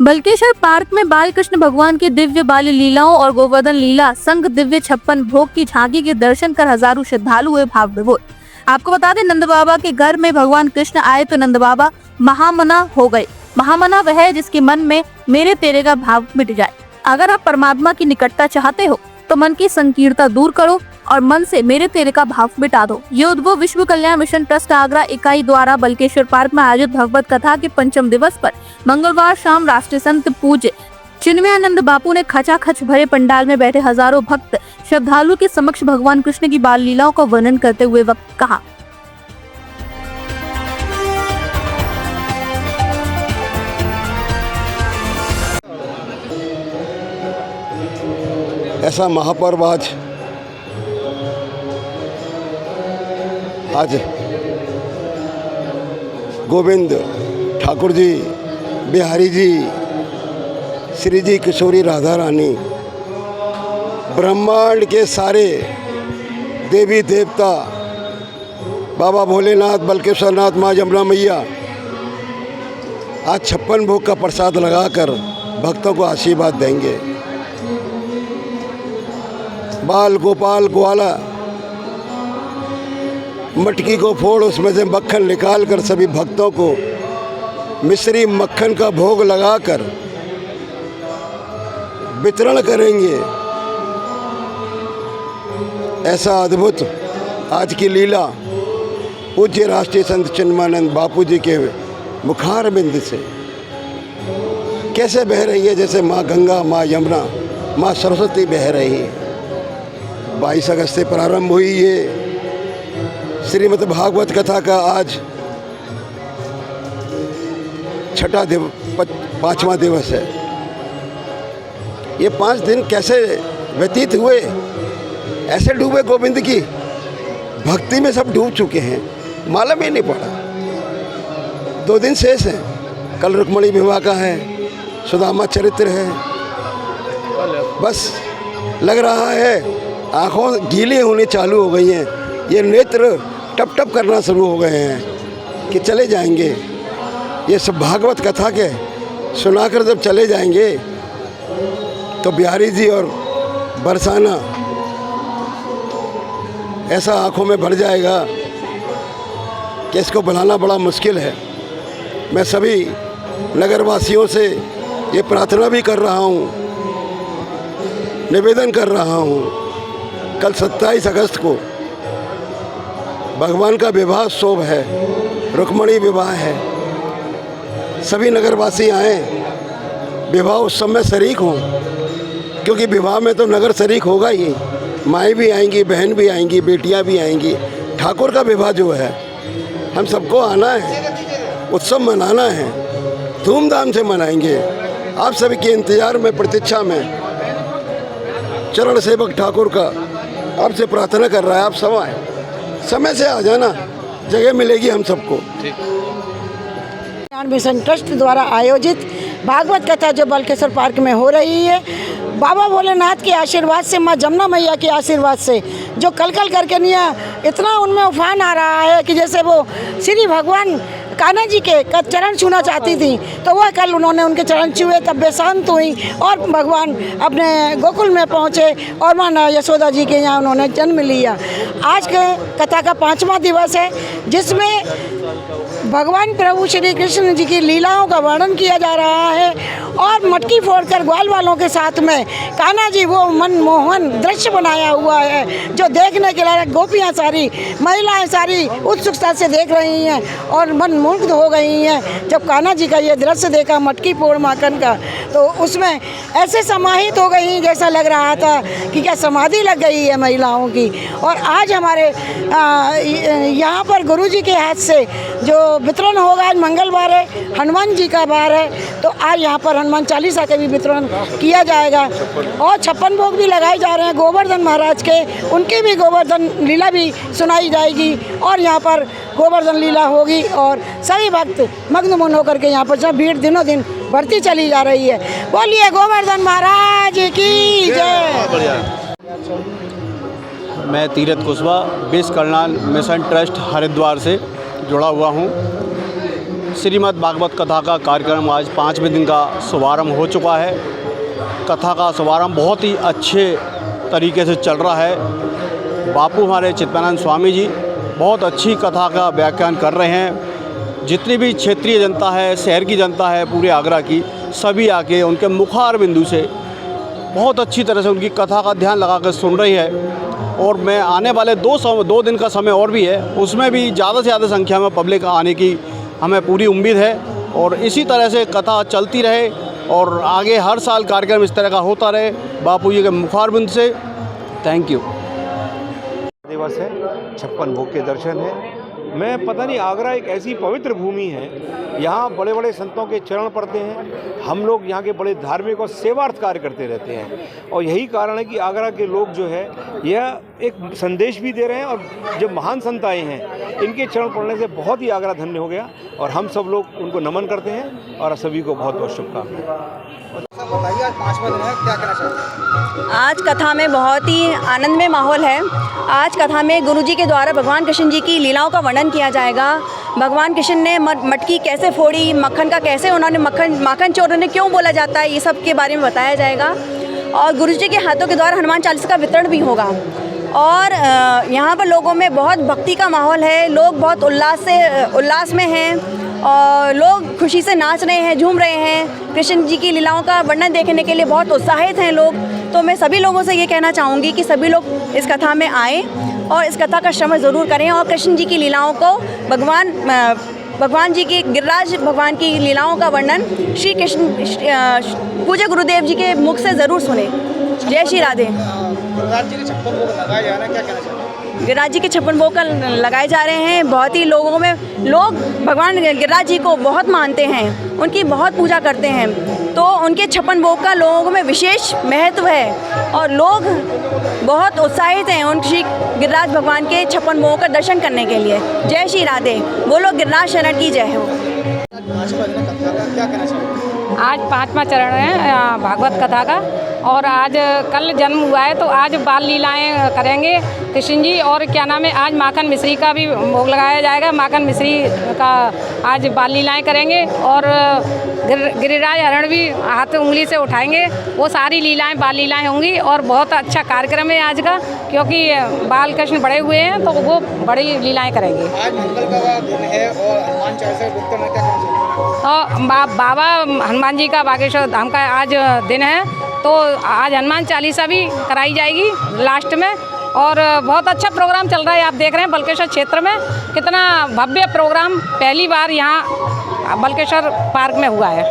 Balkeshwar park में बाल कृष्ण भगवान की दिव्य बाल लीलाओं और गोवर्धन लीला संग दिव्य 56 भोग की झांकी के दर्शन कर हजारों श्रद्धालु हुए भाव विभोर। आपको बता दें, नंद बाबा के घर में भगवान कृष्ण आए तो नंद बाबा महामना हो गए। महामना वह है जिसके मन में मेरे तेरे का भाव मिट जाए। अगर आप परमात्मा की निकटता चाहते हो तो मन की संकीर्णता दूर करो और मन से मेरे तेरे का भाव मिटा दो। ये उद्बोध विश्व कल्याण मिशन ट्रस्ट आगरा इकाई द्वारा बल्केश्वर पार्क में आयोजित भगवत कथा के पंचम दिवस पर मंगलवार शाम राष्ट्रीय संत पूज्य चिन्मयानंद बापू ने खचाखच भरे पंडाल में बैठे हजारों भक्त श्रद्धालु के समक्ष भगवान कृष्ण की बाल लीलाओं का वर्णन करते हुए वक्त कहा। ऐसा महापर्व आज गोविंद ठाकुर जी, बिहारी जी, श्री जी, किशोरी, राधा रानी, ब्रह्मांड के सारे देवी देवता, बाबा भोलेनाथ, बल्केश्वरनाथ, माँ यमुना मैया आज 56 भोग का प्रसाद लगाकर भक्तों को आशीर्वाद देंगे। बाल गोपाल ग्वाला मटकी को फोड़ उसमें से मक्खन निकाल कर सभी भक्तों को मिश्री मक्खन का भोग लगाकर वितरण करेंगे। ऐसा अद्भुत आज की लीला पूज्य राष्ट्रीय संत चिन्मयानंद बापू जी के मुखार बिंद से कैसे बह रही है, जैसे माँ गंगा, माँ यमुना, माँ सरस्वती बह रही है। 22 अगस्त से प्रारंभ हुई ये श्रीमद् भागवत कथा का आज 5वां दिवस है। ये 5 दिन कैसे व्यतीत हुए, ऐसे डूबे गोविंद की भक्ति में सब डूब चुके हैं, मालूम ही नहीं पड़ा। 2 दिन शेष हैं, कल रुक्मणी विवाह का है, सुदामा चरित्र है। बस लग रहा है आँखों गीली होनी चालू हो गई हैं, ये नेत्र टप टप करना शुरू हो गए हैं कि चले जाएंगे। ये सब भागवत कथा के सुनाकर जब चले जाएंगे तो बिहारी जी और बरसाना ऐसा आँखों में भर जाएगा कि इसको बुलाना बड़ा मुश्किल है। मैं सभी नगरवासियों से ये प्रार्थना भी कर रहा हूँ, निवेदन कर रहा हूँ, कल 27 अगस्त को भगवान का विवाह शोभ है, रुक्मणी विवाह है। सभी नगरवासी आएँ, विवाह उत्सव में शरीक हों, क्योंकि विवाह में तो नगर शरीक होगा ही। माएँ भी आएंगी, बहन भी आएंगी, बेटियां भी आएंगी। ठाकुर का विवाह जो है हम सबको आना है, उत्सव मनाना है, धूमधाम से मनाएंगे। आप सभी के इंतज़ार में, प्रतीक्षा में चरण सेवक ठाकुर का आपसे प्रार्थना कर रहा है। आप सब आए, समय से आ जाना, जगह मिलेगी हम सबको। मिशन ट्रस्ट द्वारा आयोजित भागवत कथा जो बल्केश्वर पार्क में हो रही है, बाबा भोलेनाथ के आशीर्वाद से, माँ जमुना मैया के आशीर्वाद से जो कल कल करके नहीं इतना उनमें उफान आ रहा है कि जैसे वो श्री भगवान कान्हा जी के चरण छूना चाहती थी, तो वह कल उन्होंने उनके चरण छुए, तब वे शांत हुई और भगवान अपने गोकुल में पहुँचे और माँ यशोदा जी के यहाँ उन्होंने जन्म लिया। आज के कथा का 5वां दिवस है, जिसमें भगवान प्रभु श्री कृष्ण जी की लीलाओं का वर्णन किया जा रहा है और मटकी फोड़कर ग्वाल वालों के साथ में कान्हा जी वो मनमोहन दृश्य बनाया हुआ है, जो देखने के लायक गोपियाँ सारी, महिलाएं सारी उत्सुकता से देख रही हैं और मनमुग्ध हो गई हैं। जब कान्हा जी का ये दृश्य देखा मटकी फोड़ माखन का, तो उसमें ऐसे समाहित हो गई जैसा लग रहा था कि क्या समाधि लग गई है महिलाओं की। और आज हमारे यहाँ पर गुरु जी के हाथ से जो वितरण होगा, आज मंगलवार है, हनुमान जी का वार है, तो आज यहाँ पर हनुमान चालीसा का भी वितरण किया जाएगा और 56 भोग भी लगाए जा रहे हैं गोवर्धन महाराज के, उनकी भी गोवर्धन लीला भी सुनाई जाएगी और यहाँ पर गोवर्धन लीला होगी और सभी भक्त मग्न होकर के यहाँ पर जब भीड़ दिनों दिन बढ़ती चली जा रही है। बोलिए गोवर्धन महाराज की जय। मैं तीरथ कुशवाहा विश्व कल्याण मिशन ट्रस्ट हरिद्वार से जुड़ा हुआ हूँ। श्रीमद् भागवत कथा का कार्यक्रम आज 5वें दिन का शुभारंभ हो चुका है। कथा का शुभारंभ बहुत ही अच्छे तरीके से चल रहा है। बापू हमारे चित्तानंद स्वामी जी बहुत अच्छी कथा का व्याख्यान कर रहे हैं। जितनी भी क्षेत्रीय जनता है, शहर की जनता है, पूरे आगरा की, सभी आके उनके मुखार बिंदु से बहुत अच्छी तरह से उनकी कथा का ध्यान लगा कर सुन रही है। और मैं आने वाले 2 दिन का समय और भी है, उसमें भी ज़्यादा से ज़्यादा संख्या में पब्लिक आने की हमें पूरी उम्मीद है। और इसी तरह से कथा चलती रहे और आगे हर साल कार्यक्रम इस तरह का होता रहे बापू जी के मुखारबिंद से। Thank you. दिवस है, 56 भोग के दर्शन है। मैं पता नहीं, आगरा एक ऐसी पवित्र भूमि है, यहाँ बड़े बड़े संतों के चरण पड़ते हैं। हम लोग यहाँ के बड़े धार्मिक और सेवार्थ कार्य करते रहते हैं और यही कारण है कि आगरा के लोग जो है यह एक संदेश भी दे रहे हैं। और जो महान संत आए हैं इनके चरण पड़ने से बहुत ही आगरा धन्य हो गया और हम सब लोग उनको नमन करते हैं और सभी को बहुत बहुत शुभकामनाएं। बताइए, आज 5वां दिन है, क्या कहना चाहते हैं? आज कथा में बहुत ही आनंदमय माहौल है। आज कथा में गुरुजी के द्वारा भगवान कृष्ण जी की लीलाओं का वर्णन किया जाएगा। भगवान कृष्ण ने मटकी कैसे फोड़ी, मक्खन का कैसे उन्होंने माखन चोर उन्हें क्यों बोला जाता है, ये सब के बारे में बताया जाएगा। और गुरुजी के हाथों के द्वारा हनुमान चालीसा का वितरण भी होगा। और यहाँ पर लोगों में बहुत भक्ति का माहौल है, लोग बहुत उल्लास में हैं और लोग खुशी से नाच रहे हैं, झूम रहे हैं। कृष्ण जी की लीलाओं का वर्णन देखने के लिए बहुत उत्साहित हैं लोग। तो मैं सभी लोगों से ये कहना चाहूँगी कि सभी लोग इस कथा में आएँ और इस कथा का श्रवण ज़रूर करें और कृष्ण जी की लीलाओं को भगवान जी की गिरिराज भगवान की लीलाओं का वर्णन श्री कृष्ण पूज्य गुरुदेव जी के मुख से ज़रूर सुने। जय श्री राधे। गिरिराज जी के 56 भोग लगाए जा रहे हैं, क्या कहना चाहते हैं? गिरिराज जी के 56 भोग लगाए जा रहे हैं। बहुत ही लोगों में लोग भगवान गिरिराज जी को बहुत मानते हैं, उनकी बहुत पूजा करते हैं। तो उनके 56 भोग का लोगों में विशेष महत्व है और लोग बहुत उत्साहित हैं उन श्री गिरिराज भगवान के 56 भोगों का दर्शन करने के लिए। जय श्री राधे। बोलो गिरिराज शरण की जय हो। आज 5वां दिन है कथा का, क्या कहना चाहते हैं? आज 5वां चरण है भागवत कथा का और आज कल जन्म हुआ है तो आज बाल लीलाएं करेंगे कृष्ण जी। और क्या नाम है, आज माखन मिश्री का भी भोग लगाया जाएगा। माखन मिश्री का आज बाल लीलाएं करेंगे और गिरिराज हरण भी हाथ उंगली से उठाएंगे। वो सारी लीलाएं बाल लीलाएं होंगी और बहुत अच्छा कार्यक्रम है आज का, क्योंकि बाल कृष्ण बड़े हुए हैं तो वो बड़ी लीलाएं करेंगे। आज मंगल का दिन है और हनुमान चालीसा का वितरण है, क्या कहना चाहते हैं? तो बाबा हनुमान जी का बागेश्वर धाम का आज दिन है तो आज हनुमान चालीसा भी कराई जाएगी लास्ट में। और बहुत अच्छा प्रोग्राम चल रहा है, आप देख रहे हैं बल्केश्वर क्षेत्र में कितना भव्य प्रोग्राम पहली बार यहाँ बल्केश्वर पार्क में हुआ है।